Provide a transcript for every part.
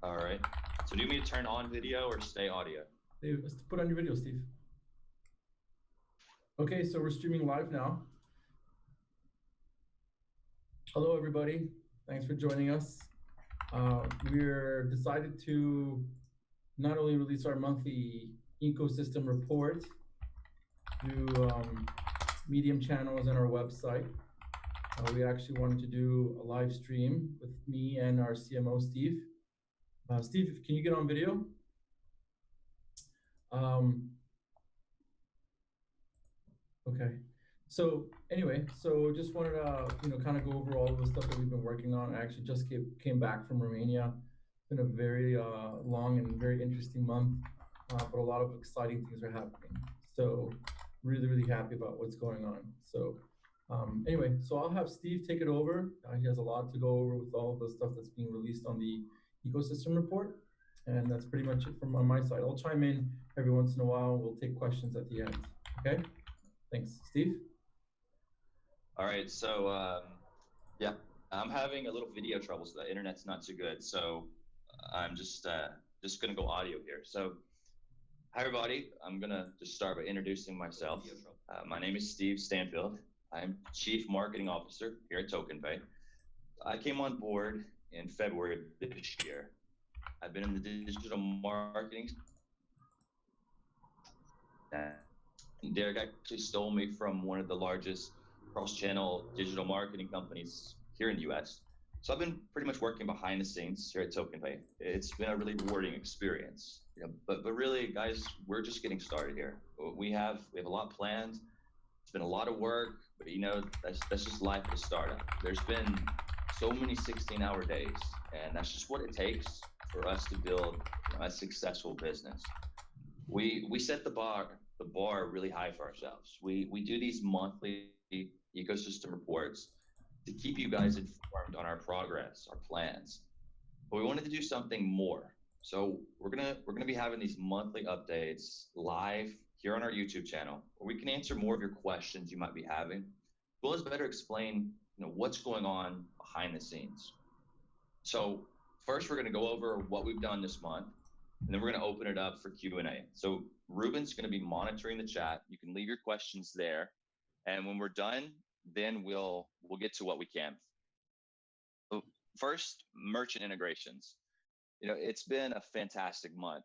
All right. So do you mean to turn on video or stay audio? Let's put on your video, Steve. Okay, so we're streaming live now. Hello, everybody. Thanks for joining us. We're decided to not only release our monthly ecosystem report through Medium channels and our website. We actually wanted to do a live stream with me and our CMO, Steve. Steve, can you get on video? Okay. So anyway, so just wanted to, kind of go over all of the stuff that we've been working on. I actually just came back from Romania. It's been a very long and very interesting month, but a lot of exciting things are happening. So really, really happy about what's going on. So anyway, so I'll have Steve take it over. He has a lot to go over with all of the stuff that's being released on the ecosystem report. And that's pretty much it from on my side. I'll chime in every once in a while. We'll take questions at the end. Okay? Thanks. Steve? All right. So, yeah, I'm having a little video trouble, so the internet's not too good. So I'm just going to go audio here. So hi, everybody. I'm going to just start by introducing myself. My name is Steve Stanfield. I'm Chief Marketing Officer here at TokenPay. I came on board in February of this year. I've been in the digital marketing. Derek actually stole me from one of the largest cross-channel digital marketing companies here in the US. So I've been pretty much working behind the scenes here at TokenPay. It's been a really rewarding experience. But really, guys, we're just getting started here. We have a lot planned. It's been a lot of work, but that's just life at a startup. There's been so many 16-hour days, and that's just what it takes for us to build a successful business. We set the bar really high for ourselves. We do these monthly ecosystem reports to keep you guys informed on our progress, our plans. But we wanted to do something more. So we're gonna be having these monthly updates live here on our YouTube channel, where we can answer more of your questions you might be having, as well as better explain what's going on behind the scenes. So first, we're gonna go over what we've done this month, and then we're gonna open it up for Q&A. So Ruben's gonna be monitoring the chat. You can leave your questions there, and when we're done, then we'll get to what we can. So first, merchant integrations. It's been a fantastic month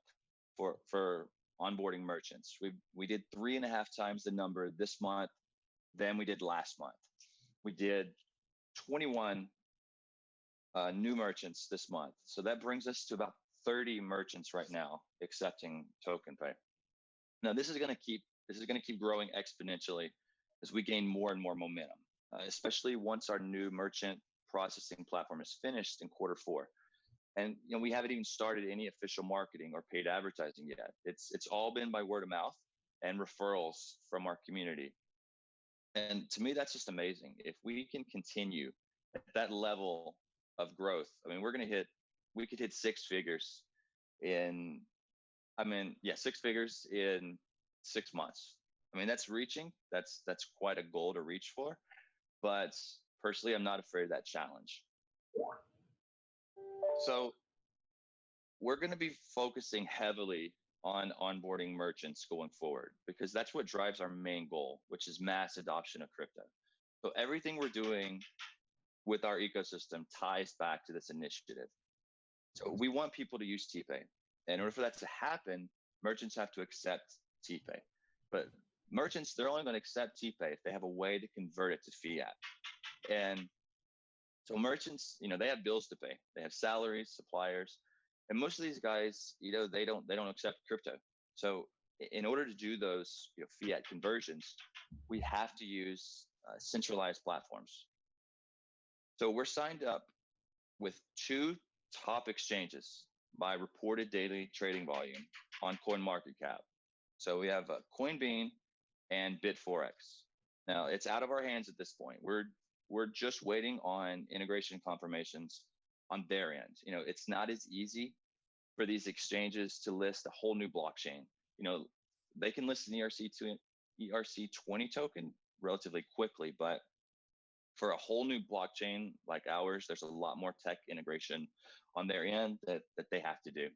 for onboarding merchants. We did 3.5 times the number this month than we did last month. We did 21 new merchants this month. So that brings us to about 30 merchants right now accepting TokenPay. Now this is going to keep growing exponentially as we gain more and more momentum, especially once our new merchant processing platform is finished in Q4. And we haven't even started any official marketing or paid advertising yet. It's all been by word of mouth and referrals from our community. And to me, that's just amazing. If we can continue at that level of growth, we could hit 6 figures in 6 months. That's quite a goal to reach for, but personally, I'm not afraid of that challenge. So we're going to be focusing heavily on onboarding merchants going forward, because that's what drives our main goal, which is mass adoption of crypto. So everything we're doing with our ecosystem ties back to this initiative. So we want people to use TPAY. In order for that to happen, merchants have to accept TPAY. But merchants, they're only going to accept TPAY if they have a way to convert it to fiat. And so merchants, they have bills to pay. They have salaries, suppliers, and most of these guys, they don't accept crypto. So in order to do those fiat conversions, we have to use centralized platforms. So we're signed up with 2 top exchanges by reported daily trading volume on CoinMarketCap. So we have Coinbean and BitForex. Now it's out of our hands at this point. We're just waiting on integration confirmations on their end. It's not as easy for these exchanges to list a whole new blockchain. They can list an ERC20 token relatively quickly, but For a whole new blockchain like ours, there's a lot more tech integration on their end that they have to do.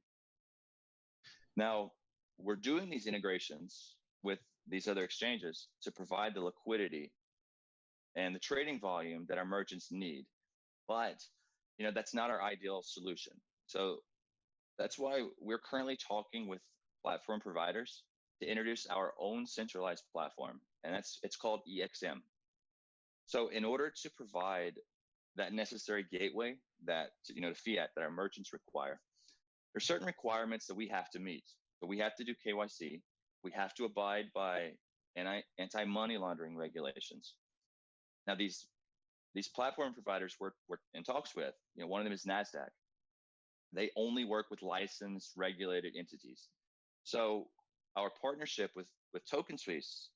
Now, we're doing these integrations with these other exchanges to provide the liquidity and the trading volume that our merchants need. But, that's not our ideal solution. So that's why we're currently talking with platform providers to introduce our own centralized platform, and it's called EXM. So in order to provide that necessary gateway that, to fiat that our merchants require, there's certain requirements that we have to meet. So we have to do KYC. We have to abide by anti-money laundering regulations. Now, these platform providers we're in talks with, one of them is NASDAQ. They only work with licensed, regulated entities. So our partnership with TokenSuisse,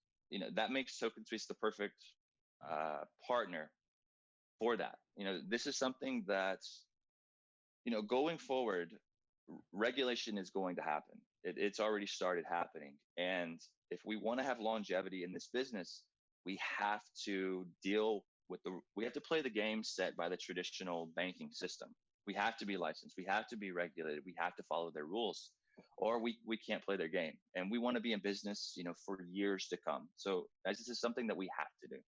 that makes TokenSuisse the perfect partner for that. This is something that, going forward, regulation is going to happen. It's already started happening. And if we want to have longevity in this business, we have to we have to play the game set by the traditional banking system. We have to be licensed. We have to be regulated. We have to follow their rules, or we can't play their game. And we want to be in business, for years to come. So this is something that we have to do.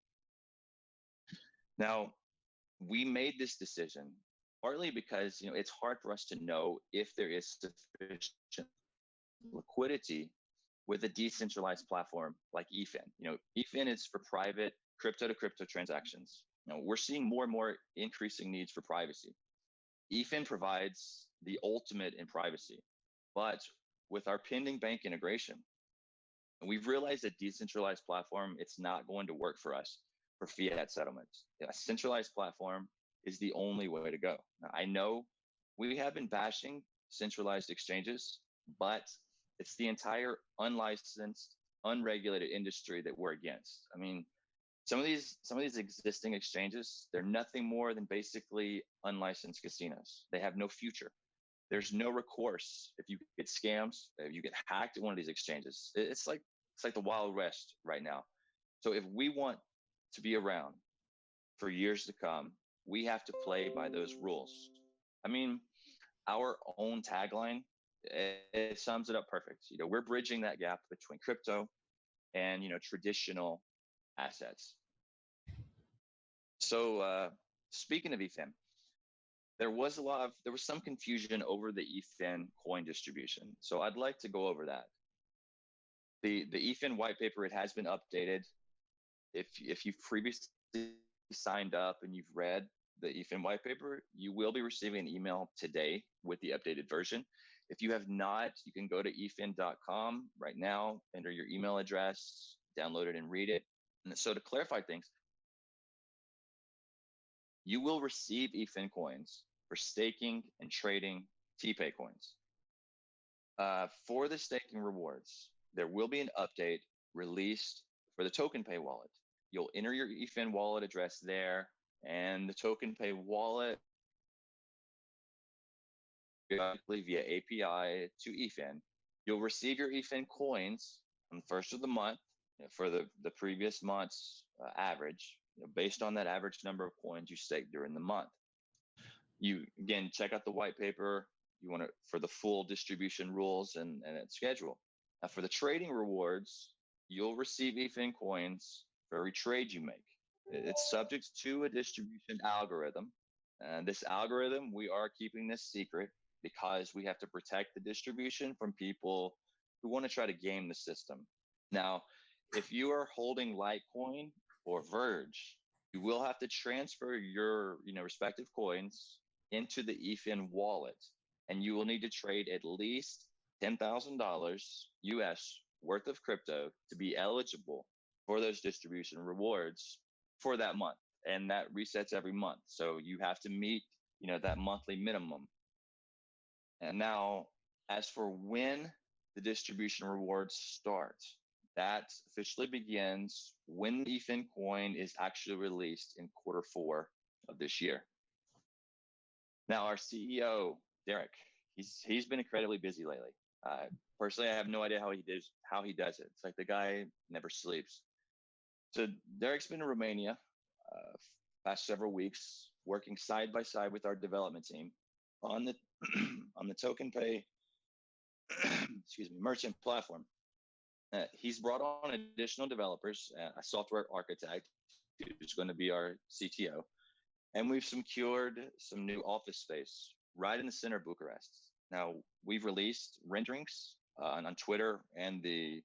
Now, we made this decision partly because, it's hard for us to know if there is sufficient liquidity with a decentralized platform like eFin. eFin is for private crypto-to-crypto transactions. We're seeing more and more increasing needs for privacy. eFin provides the ultimate in privacy, but with our pending bank integration, we've realized that decentralized platform, it's not going to work for us for fiat settlements. A centralized platform is the only way to go. Now, I know we have been bashing centralized exchanges, but it's the entire unlicensed, unregulated industry that we're against. I mean, some of these existing exchanges, they're nothing more than basically unlicensed casinos. They have no future. There's no recourse if you get scammed, if you get hacked at one of these exchanges. It's like the Wild West right now. So if we want to be around for years to come, we have to play by those rules. I mean, our own tagline, it sums it up perfect. We're bridging that gap between crypto and, traditional assets. So speaking of eFin, there was some confusion over the eFin coin distribution. So I'd like to go over that. The eFin white paper, it has been updated. If you've previously signed up and you've read the eFin white paper, you will be receiving an email today with the updated version. If you have not, you can go to efin.com right now, enter your email address, download it and read it. And so to clarify things, you will receive eFin coins for staking and trading TPAY coins. For the staking rewards, there will be an update released for the TokenPay wallet. You'll enter your eFin wallet address there, and the TokenPay wallet via API to eFin. You'll receive your eFin coins on the first of the month for the previous month's average, based on that average number of coins you staked during the month. You, again, check out the white paper. You want to for the full distribution rules and its schedule. Now, for the trading rewards, you'll receive eFin coins for every trade you make. It's subject to a distribution algorithm. And this algorithm, we are keeping this secret because we have to protect the distribution from people who want to try to game the system. Now, if you are holding Litecoin or Verge, you will have to transfer your respective coins into the eFin wallet, and you will need to trade at least $10,000 US worth of crypto to be eligible for those distribution rewards for that month. And that resets every month. So you have to meet, that monthly minimum. And now, as for when the distribution rewards start, that officially begins when the eFin coin is actually released in Q4 of this year. Now, our CEO, Derek, he's been incredibly busy lately. Personally, I have no idea how he does it. It's like the guy never sleeps. So Derek's been in Romania past several weeks working side by side with our development team on the on the TokenPay excuse me, merchant platform. He's brought on additional developers, a software architect who's going to be our CTO, and we've secured some new office space right in the center of Bucharest. Now, we've released renderings on Twitter and the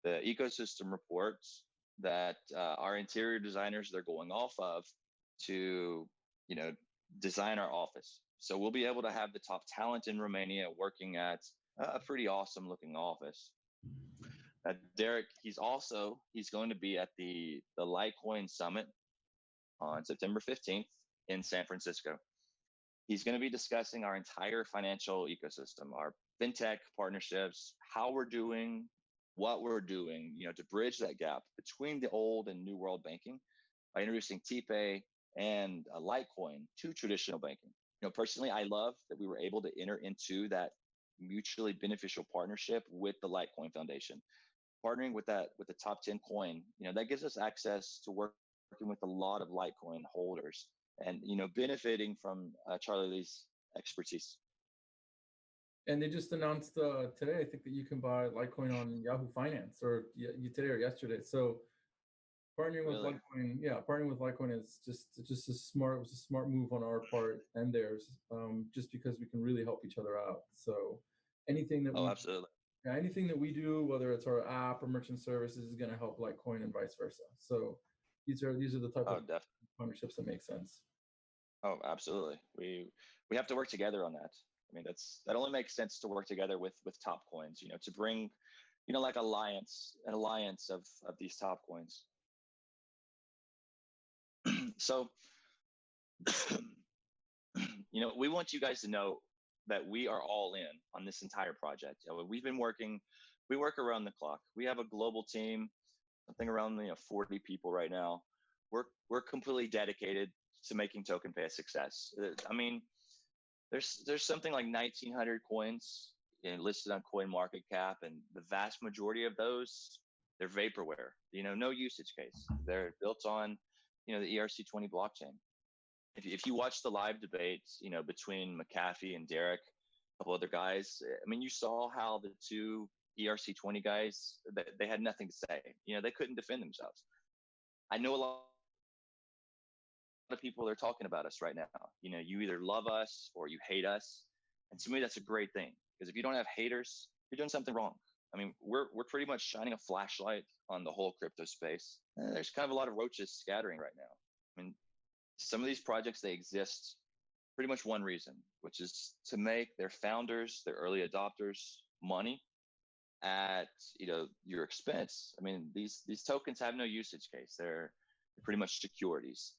ecosystem reports that our interior designers, they're going off of to, design our office. So we'll be able to have the top talent in Romania working at a pretty awesome looking office. Derek, he's going to be at the Litecoin Summit on September 15th in San Francisco. He's going to be discussing our entire financial ecosystem, our fintech partnerships, how we're doing, what we're doing, to bridge that gap between the old and new world banking by introducing TPAY and Litecoin to traditional banking. Personally, I love that we were able to enter into that mutually beneficial partnership with the Litecoin Foundation. Partnering with the top 10 coin, that gives us access to working with a lot of Litecoin holders and, benefiting from Charlie Lee's expertise. And they just announced today, I think, that you can buy Litecoin on Yahoo Finance, or today or yesterday. So partnering with Litecoin, partnering with Litecoin is just a smart move on our part and theirs, just because we can really help each other out. So anything that absolutely. Anything that we do, whether it's our app or merchant services, is going to help Litecoin and vice versa. So these are the type of partnerships that make sense. Oh, absolutely. We have to work together on that. I mean, that only makes sense to work together with top coins, to bring, like an alliance of these top coins. So, we want you guys to know that we are all in on this entire project. We work around the clock. We have a global team, something around 40 people right now. We're completely dedicated to making TokenPay a success. I mean, there's something like 1,900 coins listed on CoinMarketCap, and the vast majority of those, they're vaporware. No usage case. They're built on the ERC20 blockchain. If you watch the live debates, between McAfee and Derek, a couple other guys, I mean, you saw how the two ERC20 guys, they had nothing to say. They couldn't defend themselves. I know a lot of people are talking about us right now. You either love us or you hate us. And to me, that's a great thing, because if you don't have haters, you're doing something wrong. I mean, we're pretty much shining a flashlight on the whole crypto space. There's kind of a lot of roaches scattering right now. I mean, some of these projects, they exist pretty much one reason, which is to make their founders, their early adopters, money at your expense. I mean, these tokens have no usage case. They're pretty much securities.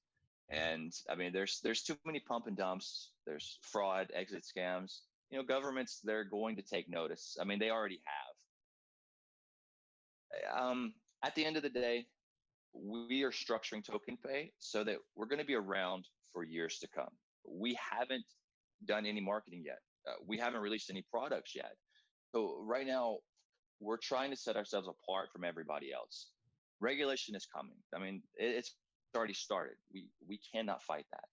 And I mean, there's too many pump and dumps. There's fraud, exit scams. Governments, they're going to take notice. I mean, they already have. At the end of the day, we are structuring TokenPay so that we're going to be around for years to come. We haven't done any marketing yet. We haven't released any products yet. So right now, we're trying to set ourselves apart from everybody else. Regulation is coming. I mean, it's already started. We cannot fight that.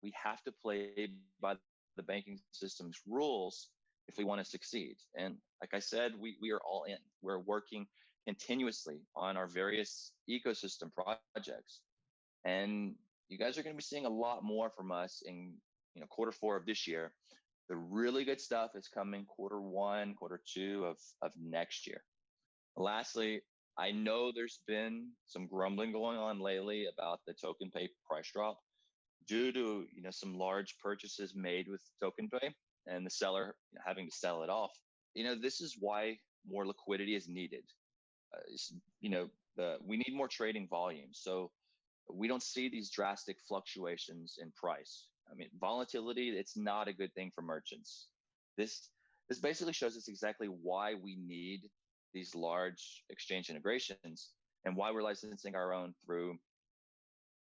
We have to play by the banking system's rules if we want to succeed. And like I said, we are all in. We're working continuously on our various ecosystem projects. And you guys are going to be seeing a lot more from us in Q4 of this year. The really good stuff is coming Q1, Q2 of next year. Lastly, I know there's been some grumbling going on lately about the TokenPay price drop due to some large purchases made with TokenPay and the seller having to sell it off. This is why more liquidity is needed. We need more trading volume, so we don't see these drastic fluctuations in price. I mean, volatility, it's not a good thing for merchants. This basically shows us exactly why we need these large exchange integrations and why we're licensing our own through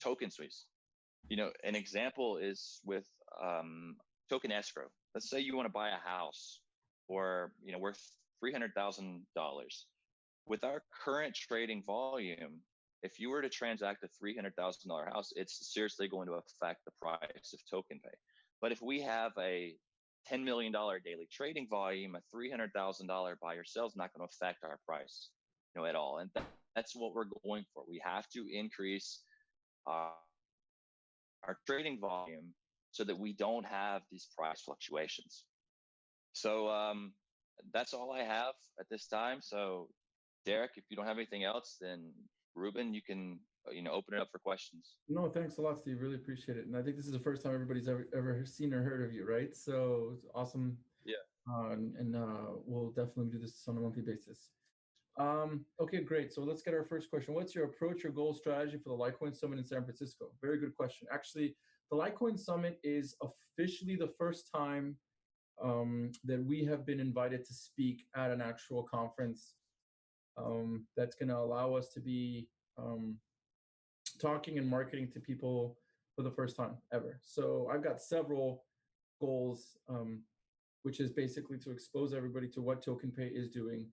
TokenSuisse. An example is with token escrow. Let's say you want to buy a house for worth $300,000. With our current trading volume, if you were to transact a $300,000 house, it's seriously going to affect the price of TokenPay. But if we have a $10 million daily trading volume, a $300,000 buy or sell is not going to affect our price, at all. And that's what we're going for. We have to increase our trading volume so that we don't have these price fluctuations. So that's all I have at this time. So Derek, if you don't have anything else, then Ruben, you can open it up for questions. No, thanks a lot, Steve. Really appreciate it. And I think this is the first time everybody's ever seen or heard of you, right? So it's awesome. Yeah. And we'll definitely do this on a monthly basis. Okay, great. So let's get our first question. What's your approach or goal strategy for the Litecoin Summit in San Francisco? Very good question. Actually, the Litecoin Summit is officially the first time that we have been invited to speak at an actual conference that's going to allow us to be talking and marketing to people for the first time ever. So I've got several goals, which is basically to expose everybody to what TokenPay is doing,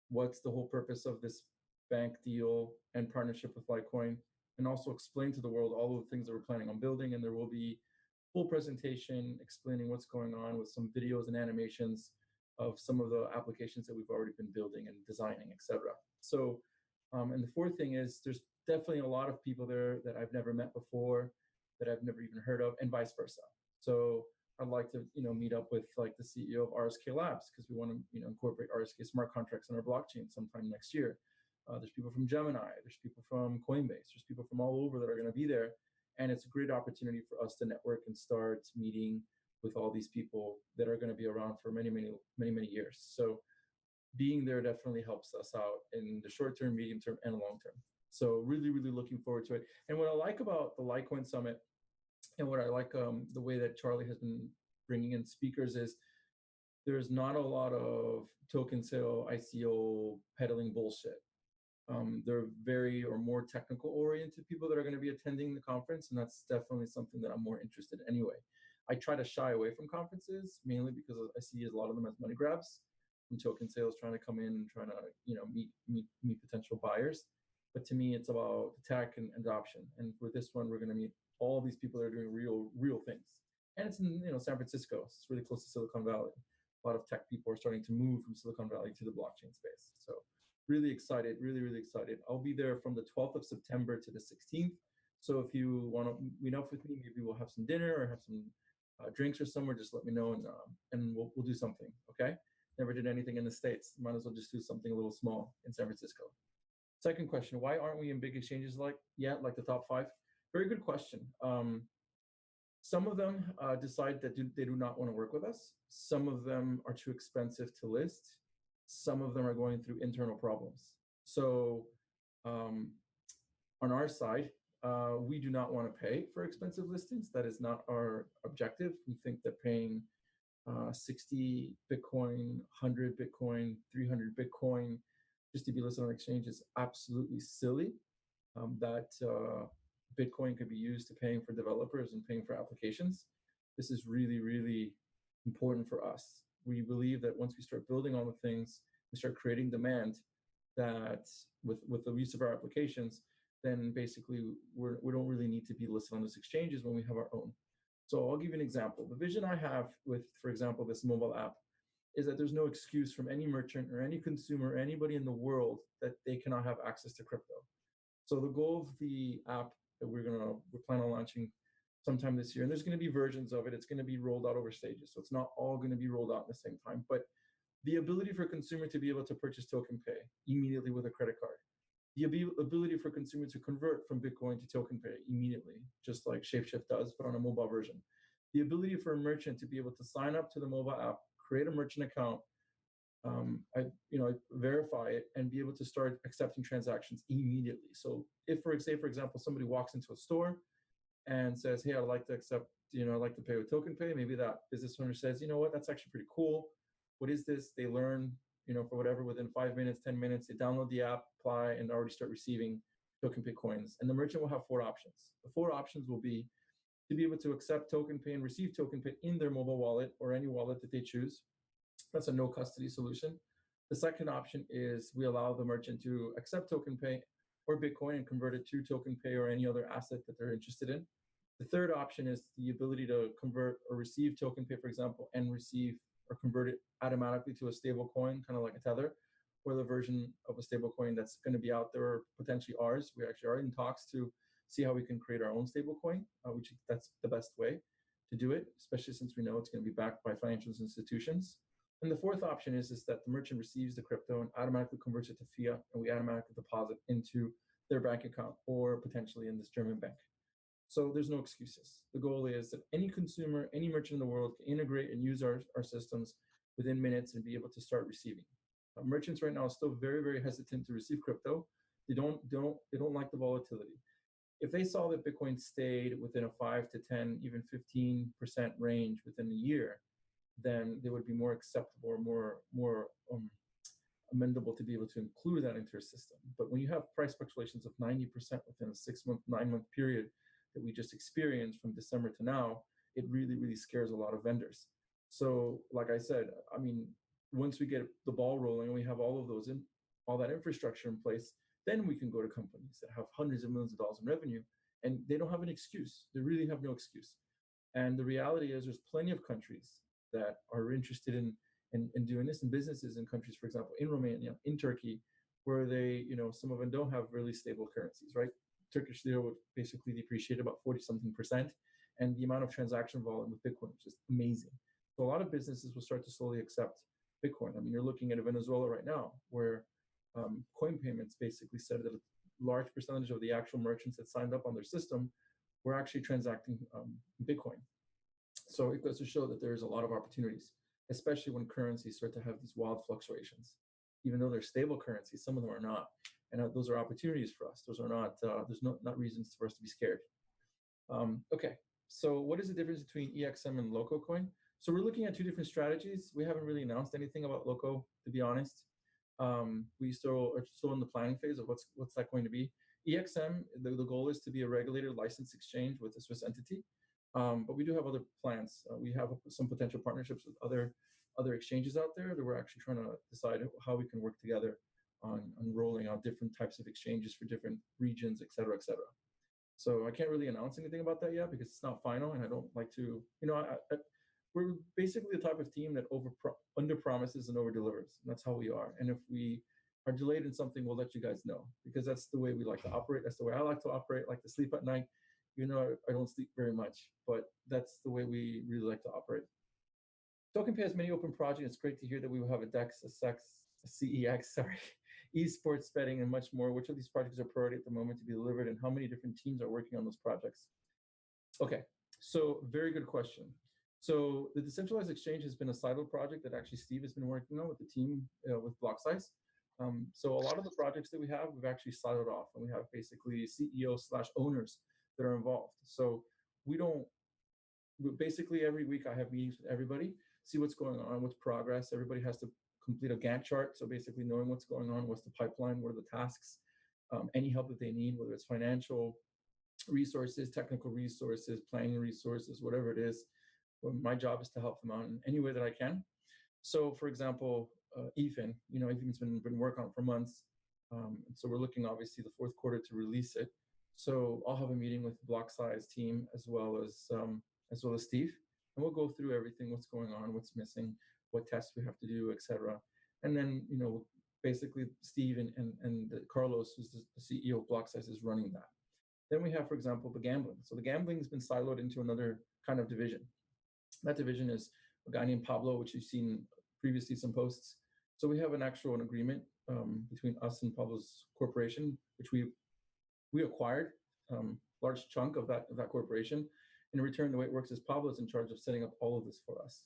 what's the whole purpose of this bank deal and partnership with Litecoin, and also explain to the world all of the things that we're planning on building. And there will be full presentation explaining what's going on with some videos and animations of some of the applications that we've already been building and designing, etc. So, and the fourth thing is there's definitely a lot of people there that I've never met before, that I've never even heard of, and vice versa. So I'd like to, meet up with like the CEO of RSK Labs because we want to, incorporate RSK smart contracts in our blockchain sometime next year. There's people from Gemini, there's people from Coinbase, there's people from all over that are going to be there. And it's a great opportunity for us to network and start meeting with all these people that are going to be around for many, many, many, many years. So being there definitely helps us out in the short term, medium term, and long term. So really, really looking forward to it. And what I like about the Litecoin Summit and what I like the way that Charlie has been bringing in speakers is there's not a lot of token sale, ICO peddling bullshit. They're very or more technical oriented people that are going to be attending the conference, and that's definitely something that I'm more interested in anyway. I try to shy away from conferences mainly because I see a lot of them as money grabs from token sales trying to come in and trying to meet potential buyers. But to me, it's about tech and adoption. And for this one, we're going to meet all these people that are doing real things. And it's in San Francisco. It's really close to Silicon Valley. A lot of tech people are starting to move from Silicon Valley to the blockchain space. So really excited, really, really excited. I'll be there from the 12th of September to the 16th. So if you want to meet up with me, maybe we'll have some dinner or have some drinks or somewhere. Just let me know and we'll do something. Okay. Never did anything in the States. Might as well just do something a little small in San Francisco. Second question, why aren't we in big exchanges like the top 5? Very good question. Some of them decide that they do not want to work with us. Some of them are too expensive to list. Some of them are going through internal problems. So on our side, we do not want to pay for expensive listings. That is not our objective. We think that paying 60 Bitcoin, 100 Bitcoin, 300 Bitcoin just to be listed on exchange is absolutely silly. That Bitcoin could be used to paying for developers and paying for applications. This is really, really important for us. We believe that once we start building all the things, we start creating demand that with the use of our applications, then basically we don't really need to be listed on those exchanges when we have our own. So I'll give you an example. The vision I have with, for example, this mobile app is that there's no excuse from any merchant or any consumer or anybody in the world that they cannot have access to crypto. So the goal of the app that we're planning on launching sometime this year, and there's going to be versions of it. It's going to be rolled out over stages. So it's not all going to be rolled out at the same time, but the ability for a consumer to be able to purchase TokenPay immediately with a credit card, the ability for a consumer to convert from Bitcoin to TokenPay immediately, just like Shapeshift does, but on a mobile version, the ability for a merchant to be able to sign up to the mobile app, create a merchant account, verify it, and be able to start accepting transactions immediately. So if, for example, somebody walks into a store and says, hey, I'd like to accept, I'd like to pay with TokenPay, maybe that business owner says, you know what, that's actually pretty cool. What is this? They learn, for whatever, within 5 minutes, 10 minutes, they download the app, apply, and already start receiving TokenPay coins. And the merchant will have 4 options. The 4 options will be to be able to accept TokenPay and receive TokenPay in their mobile wallet or any wallet that they choose. That's a no custody solution. The second option is we allow the merchant to accept TokenPay or Bitcoin and convert it to TokenPay or any other asset that they're interested in. The third option is the ability to convert or receive TokenPay, for example, and receive or convert it automatically to a stable coin, kind of like a Tether, or the version of a stable coin that's going to be out there, or potentially ours. We actually are in talks to see how we can create our own stable coin, which that's the best way to do it, especially since we know it's going to be backed by financial institutions. And the fourth option is that the merchant receives the crypto and automatically converts it to fiat, and we automatically deposit into their bank account or potentially in this German bank. So there's no excuses. The goal is that any consumer, any merchant in the world can integrate and use our systems within minutes and be able to start receiving. Merchants right now are still very, very hesitant to receive crypto. They don't like the volatility. If they saw that Bitcoin stayed within a 5 to 10, even 15% range within a year, then they would be more acceptable or more amendable to be able to include that into your system. But when you have price fluctuations of 90% within a 6-month, 9-month period that we just experienced from December to now, it really, really scares a lot of vendors. So like I said, I mean, once we get the ball rolling and we have all of those all that infrastructure in place, then we can go to companies that have hundreds of millions of dollars in revenue, and they don't have an excuse. They really have no excuse. And the reality is there's plenty of countries that are interested in doing this, and businesses in countries, for example, in Romania, in Turkey, where they, some of them don't have really stable currencies, right? Turkish lira would basically depreciate about 40-something%, and the amount of transaction volume with Bitcoin is just amazing. So a lot of businesses will start to slowly accept Bitcoin. I mean, you're looking at Venezuela right now, where coin payments basically said that a large percentage of the actual merchants that signed up on their system were actually transacting Bitcoin. So it goes to show that there's a lot of opportunities, especially when currencies start to have these wild fluctuations. Even though they're stable currencies, some of them are not. And those are opportunities for us. Those are not, there's not reasons for us to be scared. Okay, so what is the difference between EXM and Loco coin? So we're looking at two different strategies. We haven't really announced anything about Loco, to be honest. We still are still in the planning phase of what's that going to be. EXM, the goal is to be a regulated licensed exchange with a Swiss entity. But we do have other plans. We have some potential partnerships with other exchanges out there that we're actually trying to decide how we can work together on rolling out different types of exchanges for different regions, et cetera, et cetera. So I can't really announce anything about that yet because it's not final, and I don't like to, we're basically the type of team that under promises and over delivers. And that's how we are. And if we are delayed in something, we'll let you guys know, because that's the way we like to operate. That's the way I like to operate, like to sleep at night. You know, I don't sleep very much, but that's the way we really like to operate. TokenPay has many open projects. It's great to hear that we will have a DEX, a SEX, a CEX, esports betting, and much more. Which of these projects are priority at the moment to be delivered, and how many different teams are working on those projects? Okay, so very good question. So the decentralized exchange has been a siloed project that actually Steve has been working on with the team with block size. So a lot of the projects that we have, we've actually siloed off, and we have basically CEOs/owners that are involved. So basically every week I have meetings with everybody, see what's going on, what's progress. Everybody has to complete a Gantt chart. So basically knowing what's going on, what's the pipeline, what are the tasks, any help that they need, whether it's financial resources, technical resources, planning resources, whatever it is. Well, my job is to help them out in any way that I can. So for example, eFin, eFin's been working on it for months. So we're looking obviously the fourth quarter to release it. So I'll have a meeting with the block size team as well as Steve, and we'll go through everything, what's going on, what's missing, what tests we have to do, etc. And then basically Steve and Carlos, who's the CEO of block size, is running that. Then we have, for example, the gambling. So the gambling has been siloed into another kind of division. That division is a guy named Pablo, which you've seen previously some posts. So we have an agreement between us and Pablo's corporation, which we acquired large chunk of that corporation. In return, the way it works is Pablo's in charge of setting up all of this for us.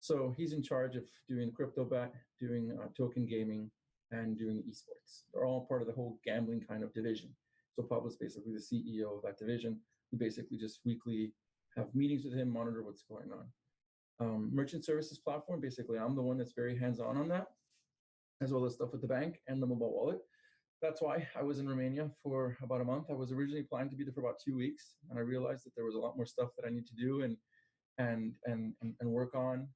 So he's in charge of doing crypto bet, doing token gaming, and doing esports. They're all part of the whole gambling kind of division. So Pablo's basically the CEO of that division. We basically just weekly have meetings with him, monitor what's going on. Merchant services platform, basically I'm the one that's very hands-on on that, as well as stuff with the bank and the mobile wallet. That's why I was in Romania for about a month. I was originally planning to be there for about 2 weeks, and I realized that there was a lot more stuff that I need to do and work on,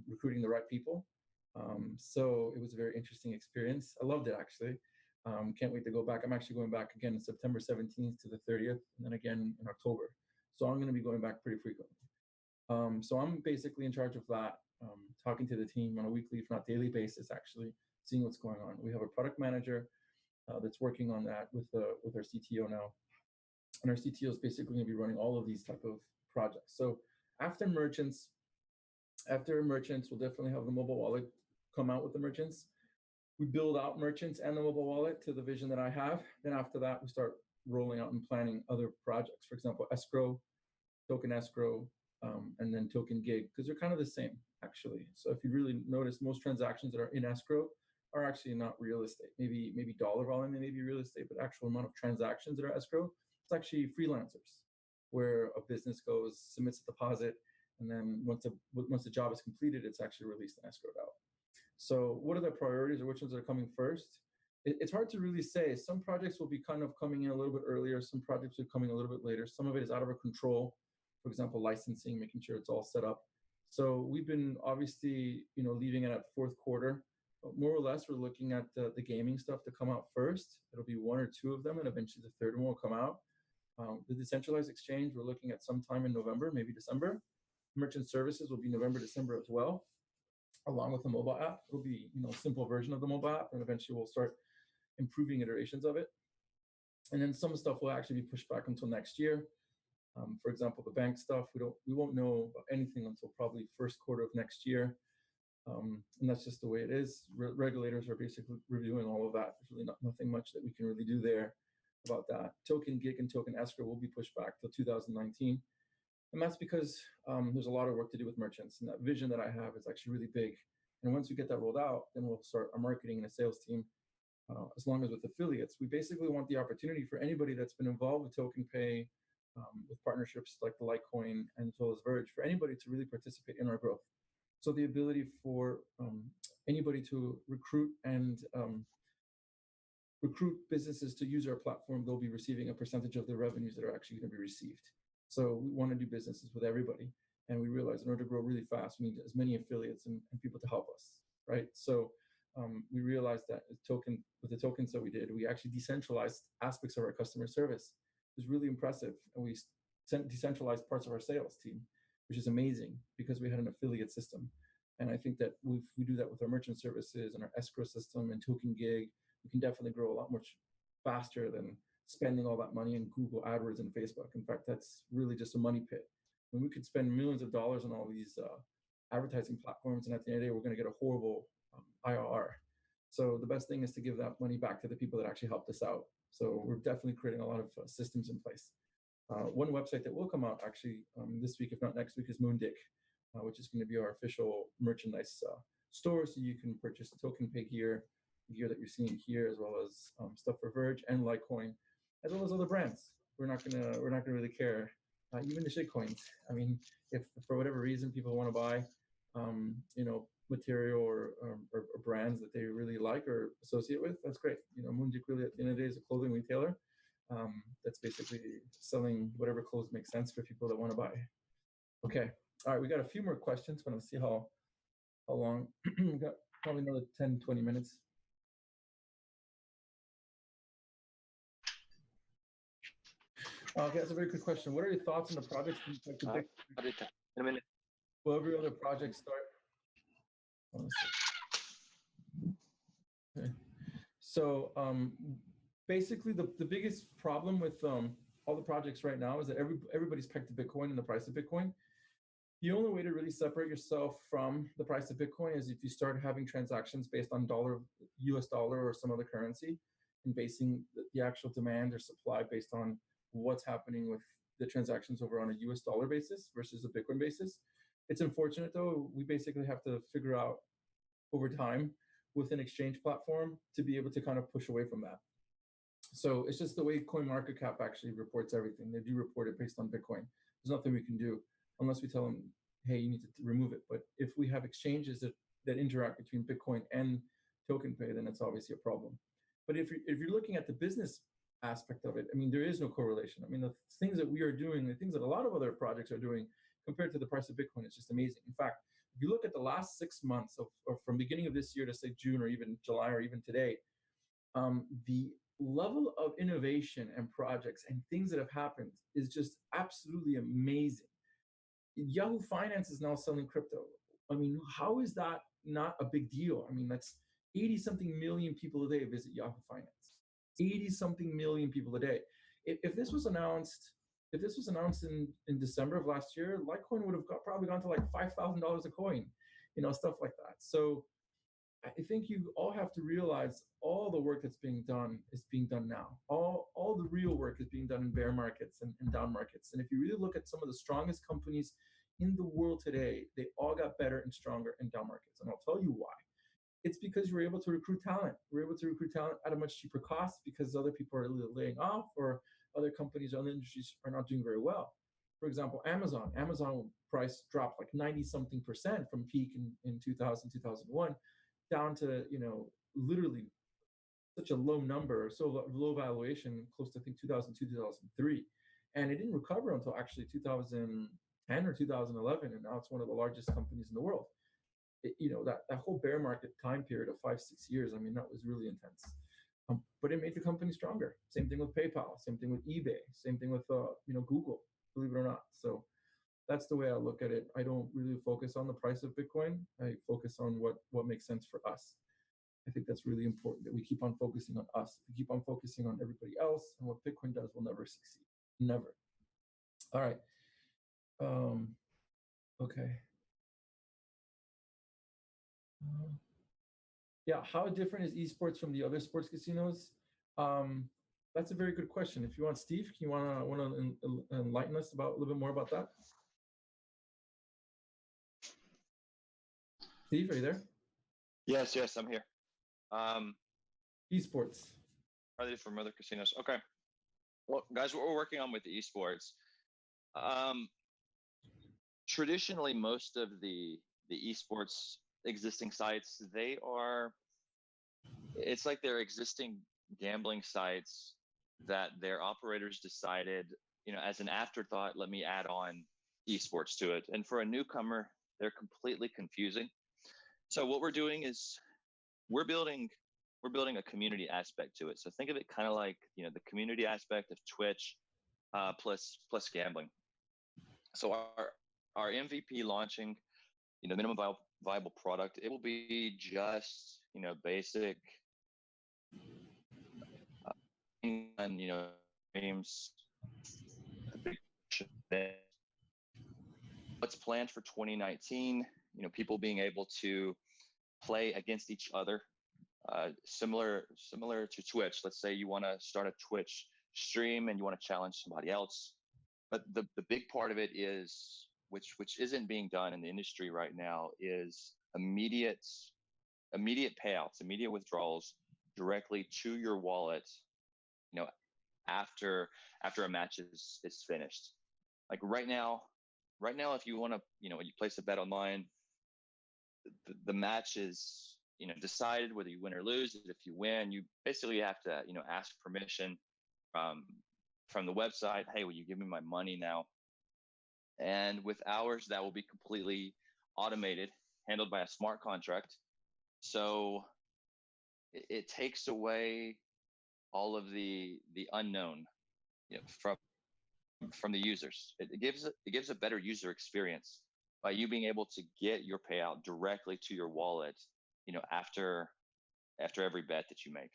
recruiting the right people. So it was a very interesting experience. I loved it, actually. Can't wait to go back. I'm actually going back again September 17th to the 30th, and then again in October. So I'm going to be going back pretty frequently. So I'm basically in charge of that, talking to the team on a weekly, if not daily basis, actually seeing what's going on. We have a product manager that's working on that with our CTO now. And our CTO is basically going to be running all of these type of projects. So after merchants, we'll definitely have the mobile wallet come out with the merchants. We build out merchants and the mobile wallet to the vision that I have. Then after that, we start rolling out and planning other projects. For example, escrow, token escrow, and then token gig, because they're kind of the same, actually. So if you really notice, most transactions that are in escrow are actually not real estate. Maybe dollar volume, they may be real estate, but actual amount of transactions that are escrow, it's actually freelancers, where a business goes, submits a deposit, and then once the job is completed, it's actually released and escrowed out. So what are the priorities, or which ones are coming first? It's hard to really say. Some projects will be kind of coming in a little bit earlier. Some projects are coming a little bit later. Some of it is out of our control. For example, licensing, making sure it's all set up. So we've been obviously, leaving it at fourth quarter. But more or less, we're looking at the gaming stuff to come out first. It'll be one or two of them, and eventually the third one will come out. The decentralized exchange, we're looking at sometime in November, maybe December. Merchant services will be November, December as well, along with the mobile app. It'll be, a simple version of the mobile app, and eventually we'll start improving iterations of it. And then some stuff will actually be pushed back until next year. For example, the bank stuff, we won't know about anything until probably first quarter of next year. And that's just the way it is. Regulators are basically reviewing all of that. There's really nothing much that we can really do there about that. Token gig and token escrow will be pushed back till 2019. And that's because there's a lot of work to do with merchants. And that vision that I have is actually really big. And once we get that rolled out, then we'll start our marketing and a sales team. As long as with affiliates, we basically want the opportunity for anybody that's been involved with TokenPay, with partnerships like the Litecoin and as well as Verge, for anybody to really participate in our growth. So the ability for anybody to recruit and recruit businesses to use our platform, they'll be receiving a percentage of the revenues that are actually going to be received. So we want to do businesses with everybody. And we realize in order to grow really fast, we need as many affiliates and people to help us, right? So we realized that with the tokens that we did, we actually decentralized aspects of our customer service. It was really impressive. And we decentralized parts of our sales team, which is amazing because we had an affiliate system. And I think that if we do that with our merchant services and our escrow system and token gig, we can definitely grow a lot much faster than spending all that money in Google AdWords and Facebook. In fact, that's really just a money pit. When we could spend millions of dollars on all these advertising platforms, and at the end of the day, we're going to get a horrible IRR. So the best thing is to give that money back to the people that actually helped us out. So we're definitely creating a lot of systems in place. One website that will come out actually this week, if not next week, is Moondick, which is going to be our official merchandise store. So you can purchase TokenPay gear that you're seeing here, as well as stuff for Verge and Litecoin, as well as other brands. We're not gonna really care. Even the shitcoins. I mean, if for whatever reason people want to buy, material or brands that they really like or associate with, that's great. Moondick really at the end of the day is a clothing retailer that's basically selling whatever clothes make sense for people that want to buy. Okay, all right, we got a few more questions, but let's see how long. We got probably another 10, 20 minutes. Okay, that's a very good question. What are your thoughts on the projects? Will every other project start? Okay. So basically, the biggest problem with all the projects right now is that everybody's pegged to Bitcoin and the price of Bitcoin. The only way to really separate yourself from the price of Bitcoin is if you start having transactions based on US dollar or some other currency, and basing the actual demand or supply based on what's happening with the transactions over on a US dollar basis versus a Bitcoin basis. It's unfortunate though, we basically have to figure out over time with an exchange platform to be able to kind of push away from that. So it's just the way CoinMarketCap actually reports everything. They do report it based on Bitcoin. There's nothing we can do unless we tell them, hey, you need to remove it. But if we have exchanges that interact between Bitcoin and TokenPay, then it's obviously a problem. But if you're looking at the business aspect of it, I mean, there is no correlation. I mean, the things that we are doing, the things that a lot of other projects are doing compared to the price of Bitcoin, is just amazing. In fact, if you look at the last 6 months or from beginning of this year to say June or even July or even today, the level of innovation and projects and things that have happened is just absolutely amazing. Yahoo Finance is now selling crypto. I mean, how is that not a big deal? I mean, that's 80 something million people a day visit Yahoo Finance. 80 something million people a day. If this was announced, in December of last year, Litecoin would have probably gone to like $5,000 a coin, stuff like that. So I think you all have to realize all the work that's being done is being done now. All the real work is being done in bear markets and down markets. And if you really look at some of the strongest companies in the world today, they all got better and stronger in down markets. And I'll tell you why. It's because we're able to recruit talent. We're able to recruit talent at a much cheaper cost because other people are laying off or other companies or other industries are not doing very well. For example, Amazon price dropped like 90 something percent from peak in 2000, 2001 down to, literally such a low number, so low valuation, close to I think 2002, 2003. And it didn't recover until actually 2010 or 2011. And now it's one of the largest companies in the world. That whole bear market time period of 5-6 years, I mean, that was really intense. But it made the company stronger. Same thing with PayPal, same thing with eBay, same thing with Google, believe it or not. So that's the way I look at it. I don't really focus on the price of Bitcoin. I focus on what makes sense for us. I think that's really important that we keep on focusing on us. If we keep on focusing on everybody else and what Bitcoin does, we'll never succeed. Never. All right. Okay. Yeah, how different is esports from the other sports casinos? That's a very good question. If you want, Steve, you want to enlighten us about a little bit more about that? Steve, are you there? Yes, I'm here. Esports. Are they from other casinos? Okay. Well, guys, what we're working on with the esports, traditionally, most of the esports existing sites, it's like they're existing gambling sites that their operators decided, as an afterthought, let me add on esports to it. And for a newcomer, they're completely confusing. So what we're doing is we're building a community aspect to it. So think of it kind of like, the community aspect of Twitch plus gambling. So our MVP launching, minimum viable product, it will be just, basic, and, games. What's planned for 2019, people being able to play against each other, similar to Twitch. Let's say you want to start a Twitch stream and you want to challenge somebody else. But the big part of it is, which isn't being done in the industry right now, is immediate payouts, immediate withdrawals directly to your wallet, after a match is finished. Like right now, if you want to, you place a bet online, the match is, decided whether you win or lose. If you win, you basically have to, ask permission from the website. Hey, will you give me my money now? And with ours, that will be completely automated, handled by a smart contract. So it takes away all of the unknown, from the users. It gives a better user experience by you being able to get your payout directly to your wallet, after every bet that you make.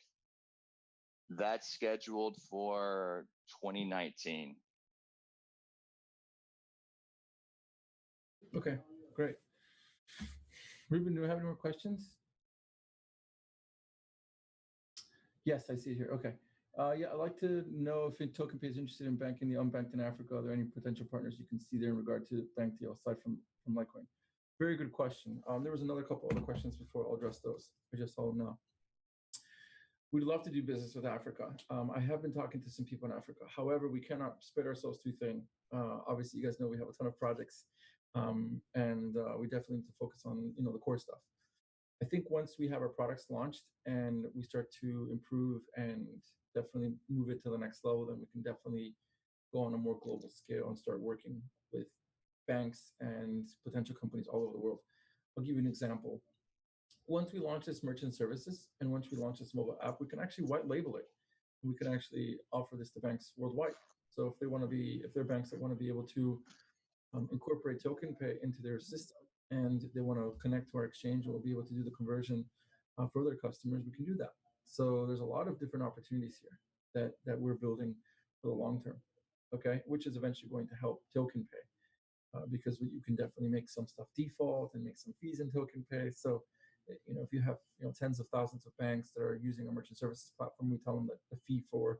That's scheduled for 2019. Okay, great. Ruben, do we have any more questions? Yes, I see it here. Okay. Yeah, I'd like to know if TokenPay is interested in banking the unbanked in Africa. Are there any potential partners you can see there in regard to bank deal aside from Litecoin? Very good question. There was another couple other questions before. I'll address those. I just saw them now. We'd love to do business with Africa. I have been talking to some people in Africa. However, we cannot spread ourselves too thin. Obviously, you guys know we have a ton of projects, and we definitely need to focus on the core stuff. I think once we have our products launched and we start to improve and definitely move it to the next level, then we can definitely go on a more global scale and start working with banks and potential companies all over the world. I'll give you an example. once we launch this merchant services and once we launch this mobile app, we can actually white label it. We can actually offer this to banks worldwide. So if they're banks that want to be able to incorporate TokenPay into their system and they want to connect to our exchange, we'll be able to do the conversion for their customers, we can do that. So there's a lot of different opportunities here that we're building for the long term, okay, which is eventually going to help TokenPay. Because you can definitely make some stuff default and make some fees in TokenPay. So, if you have tens of thousands of banks that are using a merchant services platform, we tell them that the fee for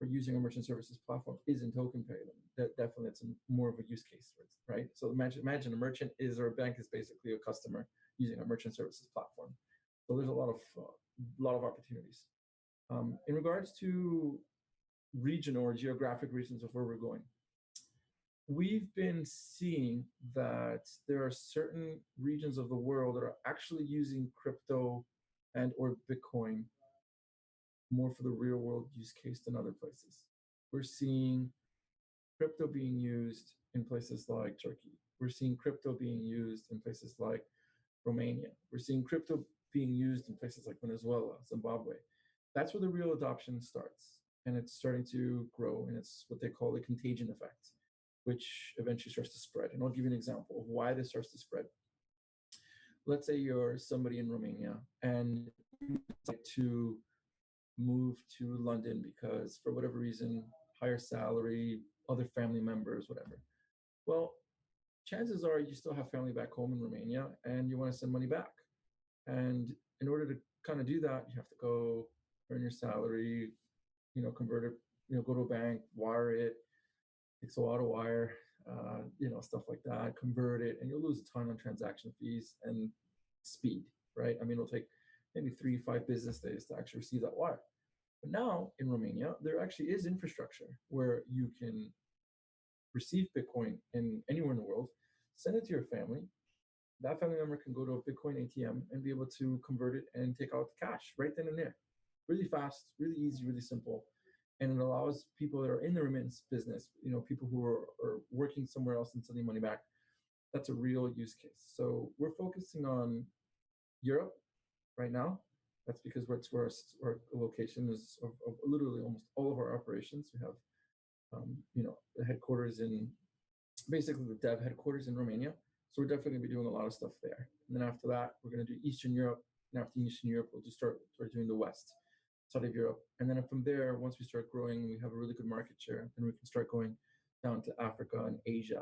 using a merchant services platform is in TokenPay. That definitely it's more of a use case, right? So imagine a merchant or a bank is basically a customer using a merchant services platform. So there's a lot of opportunities. In regards to regional or geographic regions of where we're going, we've been seeing that there are certain regions of the world that are actually using crypto and or Bitcoin more for the real world use case than other places. We're seeing crypto being used in places like Turkey. We're seeing crypto being used in places like Romania. We're seeing crypto being used in places like Venezuela, Zimbabwe. That's where the real adoption starts. And it's starting to grow, and it's what they call the contagion effect, which eventually starts to spread. And I'll give you an example of why this starts to spread. Let's say you're somebody in Romania and you decide to move to London because for whatever reason, higher salary, other family members, whatever. Well, chances are you still have family back home in Romania and you want to send money back. And in order to kind of do that, you have to go earn your salary, convert it, go to a bank, wire it. Takes a while to wire, stuff like that, convert it, and you'll lose a ton on transaction fees and speed, right? I mean, it'll take maybe 3 to 5 business days to actually receive that wire. But now in Romania, there actually is infrastructure where you can receive Bitcoin in anywhere in the world, send it to your family. That family member can go to a Bitcoin ATM and be able to convert it and take out the cash right then and there. Really fast, really easy, really simple. And it allows people that are in the remittance business, people who are working somewhere else and sending money back. That's a real use case. So we're focusing on Europe right now. That's because where our location is of literally almost all of our operations. We have, the headquarters basically the dev headquarters in Romania. So we're definitely going to be doing a lot of stuff there. And then after that, we're going to do Eastern Europe. And after Eastern Europe, we'll just start doing the West side of Europe. And then from there, once we start growing, we have a really good market share, and we can start going down to Africa and Asia.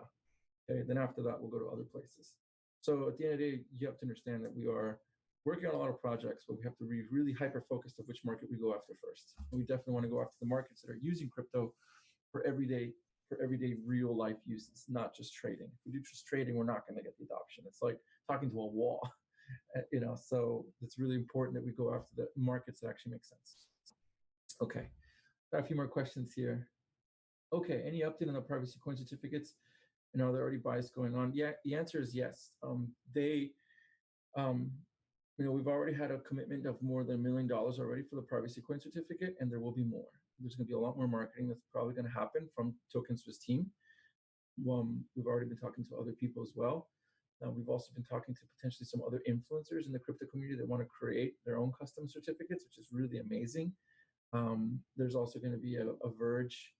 Okay, then after that, we'll go to other places. So at the end of the day, you have to understand that we are working on a lot of projects, but we have to be really hyper-focused of which market we go after first. And we definitely want to go after the markets that are using crypto for everyday real life uses, not just trading. If we do just trading, we're not going to get the adoption. It's like talking to a wall. So it's really important that we go after the markets that actually make sense. Okay, got a few more questions here. Okay, any update on the privacy coin certificates? And are there already buys going on? Yeah, the answer is yes. We've already had a commitment of more than $1 million already for the privacy coin certificate, and there will be more. There's going to be a lot more marketing that's probably going to happen from TokenSuisse team. We've already been talking to other people as well. We've also been talking to potentially some other influencers in the crypto community that want to create their own custom certificates, which is really amazing. There's also going to be a Verge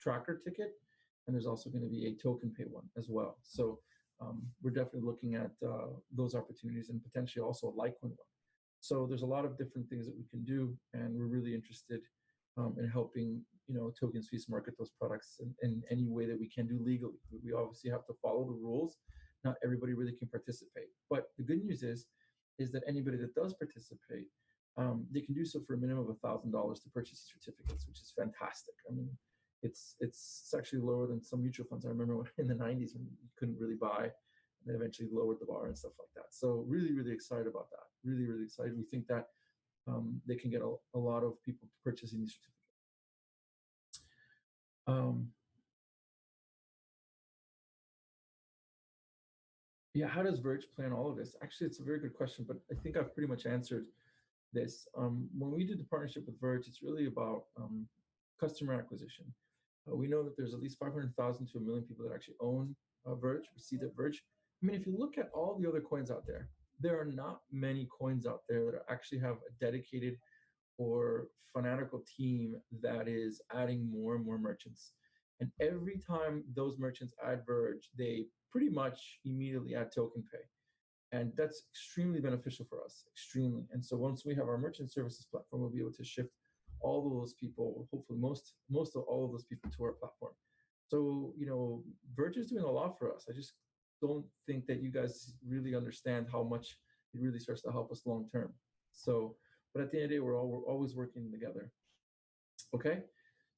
tracker ticket, and there's also going to be a TokenPay one as well. So we're definitely looking at those opportunities and potentially also a Litecoin one. So there's a lot of different things that we can do, and we're really interested in helping TokenSuisse market those products in any way that we can do legally. We obviously have to follow the rules. Not everybody really can participate. But the good news is that anybody that does participate, they can do so for a minimum of $1,000 to purchase these certificates, which is fantastic. I mean, it's actually lower than some mutual funds. I remember in the 90s when you couldn't really buy, and they eventually lowered the bar and stuff like that. So really, really excited about that. Really, really excited. We think that they can get a lot of people purchasing these certificates. How does Verge plan all of this? Actually, it's a very good question, but I think I've pretty much answered this. When we did the partnership with Verge, it's really about customer acquisition. We know that there's at least 500,000 to 1 million people that actually own Verge, see that Verge. I mean, if you look at all the other coins out there, there are not many coins out there that actually have a dedicated or fanatical team that is adding more and more merchants. And every time those merchants add Verge, they pretty much immediately add TokenPay. And that's extremely beneficial for us, extremely. And so once we have our merchant services platform, we'll be able to shift all of those people, hopefully most of all of those people to our platform. So, Verge is doing a lot for us. I just don't think that you guys really understand how much it really starts to help us long term. So, but at the end of the day, we're always working together. Okay.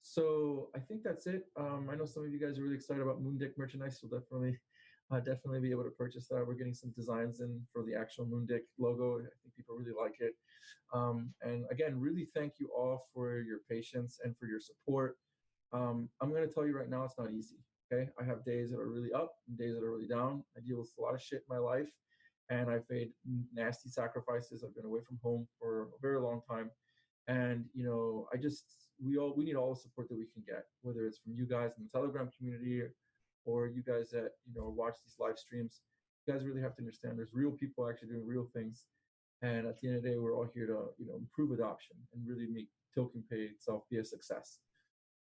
So I think that's it. I know some of you guys are really excited about Moon Dick merchandise. You'll definitely be able to purchase that. We're getting some designs in for the actual Moon Dick logo. I think people really like it. And again, really thank you all for your patience and for your support. I'm going to tell you right now, it's not easy. Okay. I have days that are really up and days that are really down. I deal with a lot of shit in my life, and I've made nasty sacrifices. I've been away from home for a very long time. And we need all the support that we can get, whether it's from you guys in the Telegram community or you guys that watch these live streams. You guys really have to understand there's real people actually doing real things, and at the end of the day, we're all here to improve adoption and really make TokenPay itself be a success.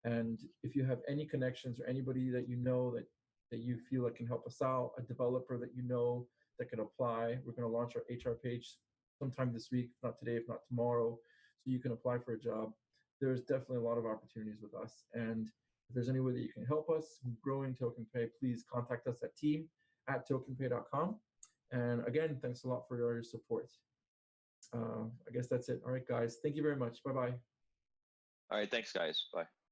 And if you have any connections or anybody that that you feel like can help us out, a developer that that can apply, we're going to launch our HR page sometime this week, if not today, if not tomorrow, so you can apply for a job. There's definitely a lot of opportunities with us. And if there's any way that you can help us growing TokenPay, please contact us at team@tokenpay.com. And again, thanks a lot for your support. I guess that's it. All right, guys. Thank you very much. Bye-bye. All right. Thanks, guys. Bye.